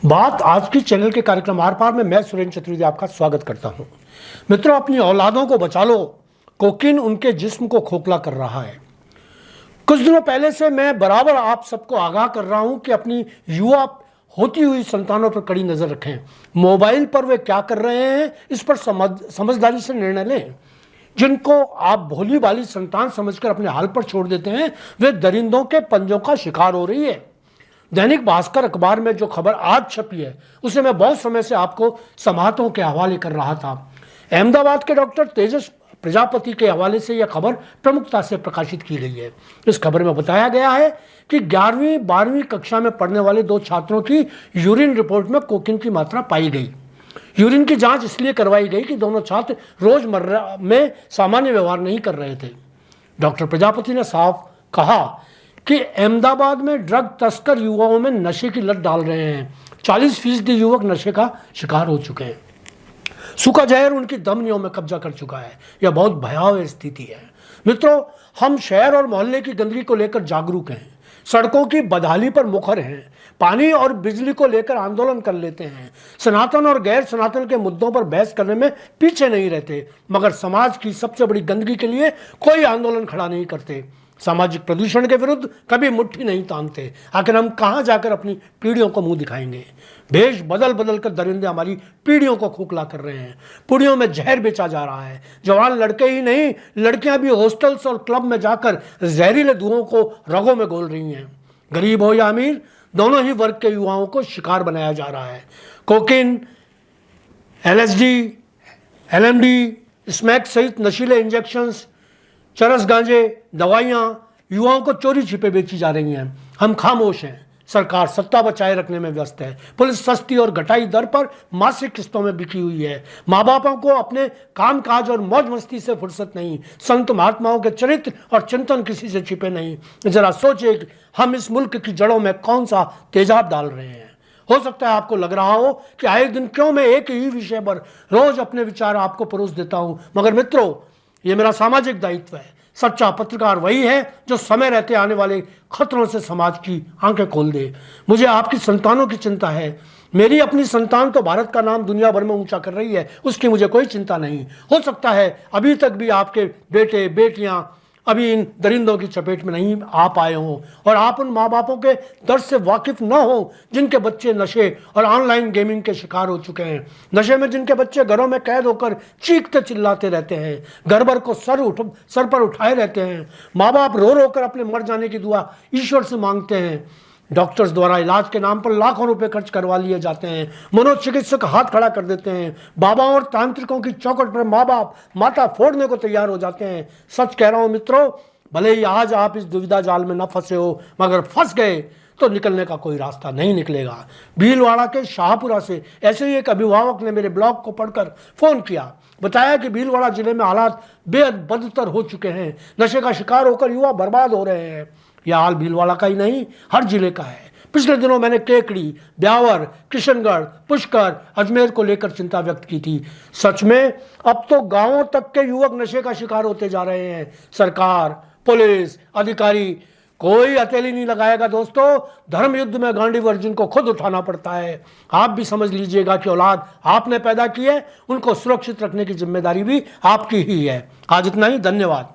बात आज की चैनल के कार्यक्रम आर पार में मैं सुरेंद्र चतुर्वेदी आपका स्वागत करता हूं। मित्रों, अपनी औलादों को बचा लो, कोकीन उनके जिस्म को खोखला कर रहा है। कुछ दिनों पहले से मैं बराबर आप सबको आगाह कर रहा हूं कि अपनी युवा होती हुई संतानों पर कड़ी नजर रखें। मोबाइल पर वे क्या कर रहे हैं इस पर समझदारी से निर्णय लें। जिनको आप भोली भाली संतान समझकर अपने हाल पर छोड़ देते हैं, वे दरिंदों के पंजों का शिकार हो रही है। दैनिक भास्कर अखबार में जो खबर आज छपी है उसे मैं बहुत समय से आपको समातों के हवाले कर रहा था। अहमदाबाद के डॉक्टर तेजस प्रजापति के हवाले से यह खबर प्रमुखता से प्रकाशित की गई है। इस खबर में बताया गया है कि 11वीं 12वीं कक्षा में पढ़ने वाले दो छात्रों की यूरिन रिपोर्ट में कोकीन की मात्रा पाई गई। यूरिन की जांच इसलिए करवाई गई कि दोनों छात्र रोजमर्रा में सामान्य व्यवहार नहीं कर रहे थे। डॉक्टर प्रजापति ने साफ कहा कि अहमदाबाद में ड्रग तस्कर युवाओं में नशे की लत डाल रहे हैं। 40% युवक नशे का शिकार हो चुके हैं। सूखा जहर उनकी धमनियों में कब्जा कर चुका है। यह बहुत भयावह स्थिति है। मित्रों, हम शहर और मोहल्ले की गंदगी को लेकर जागरूक हैं, सड़कों की बदहाली पर मुखर हैं, पानी और बिजली को लेकर आंदोलन कर लेते हैं, सनातन और गैर सनातन के मुद्दों पर बहस करने में पीछे नहीं रहते, मगर समाज की सबसे बड़ी गंदगी के लिए कोई आंदोलन खड़ा नहीं करते। सामाजिक प्रदूषण के विरुद्ध कभी मुट्ठी नहीं तानते। आखिर हम कहां जाकर अपनी पीढ़ियों को मुंह दिखाएंगे? भेष बदल बदल कर दरिंदे हमारी पीढ़ियों को खोखला कर रहे हैं। पुड़ियों में जहर बेचा जा रहा है। जवान लड़के ही नहीं, लड़कियां भी हॉस्टल्स और क्लब में जाकर जहरीले धुओं को रगों में घोल रही हैं। गरीब हो या अमीर, दोनों ही वर्ग के युवाओं को शिकार बनाया जा रहा है। कोकीन, LSD, LMD, स्मैक सहित नशीले इंजेक्शंस, चरस गांजे, दवाइयां युवाओं को चोरी छिपे बेची जा रही हैं। हम खामोश हैं। सरकार सत्ता बचाए रखने में व्यस्त है। पुलिस सस्ती और घटाई दर पर मासिक किस्तों में बिकी हुई है। माँ बापों को अपने कामकाज और मौज मस्ती से फुर्सत नहीं। संत महात्माओं के चरित्र और चिंतन किसी से छिपे नहीं। जरा सोचिए कि हम इस मुल्क की जड़ों में कौन सा तेजाब डाल रहे हैं। हो सकता है आपको लग रहा हो कि आए दिन क्यों मैं एक ही विषय पर रोज अपने विचार आपको परोस देता हूं, मगर मित्रों, ये मेरा सामाजिक दायित्व है। सच्चा पत्रकार वही है जो समय रहते आने वाले खतरों से समाज की आंखें खोल दे। मुझे आपकी संतानों की चिंता है। मेरी अपनी संतान तो भारत का नाम दुनिया भर में ऊंचा कर रही है, उसकी मुझे कोई चिंता नहीं। हो सकता है अभी तक भी आपके बेटे बेटियां अभी इन दरिंदों की चपेट में नहीं आ पाए हों, और आप उन माँ बापों के दर्द से वाकिफ न हो जिनके बच्चे नशे और ऑनलाइन गेमिंग के शिकार हो चुके हैं। नशे में जिनके बच्चे घरों में कैद होकर चीखते चिल्लाते रहते हैं, घर भर को सर पर उठाए रहते हैं। माँ बाप रो रो कर अपने मर जाने की दुआ ईश्वर से मांगते हैं। डॉक्टर्स द्वारा इलाज के नाम पर लाखों रुपए खर्च करवा लिए जाते हैं। मनोचिकित्सक हाथ खड़ा कर देते हैं। बाबाओं और तांत्रिकों की चौखट पर माँ बाप माथा फोड़ने को तैयार हो जाते हैं। सच कह रहा हूं मित्रों, भले ही आज आप इस दुविधा जाल में न फंसे हो, मगर फंस गए तो निकलने का कोई रास्ता नहीं निकलेगा। भीलवाड़ा के शाहपुरा से ऐसे ही एक अभिभावक ने मेरे ब्लॉग को पढ़कर फोन किया। बताया कि भीलवाड़ा जिले में हालात बेहद बदतर हो चुके हैं। नशे का शिकार होकर युवा बर्बाद हो रहे हैं। यह हाल भीलवाड़ा का ही नहीं, हर जिले का है। पिछले दिनों मैंने केकड़ी, ब्यावर, किशनगढ़, पुष्कर, अजमेर को लेकर चिंता व्यक्त की थी। सच में अब तो गांवों तक के युवक नशे का शिकार होते जा रहे हैं। सरकार, पुलिस, अधिकारी कोई हथेली नहीं लगाएगा। दोस्तों, धर्म युद्ध में गांडीव अर्जुन को खुद उठाना पड़ता है। आप भी समझ लीजिएगा कि औलाद आपने पैदा की है, उनको सुरक्षित रखने की जिम्मेदारी भी आपकी ही है। आज इतना ही, धन्यवाद।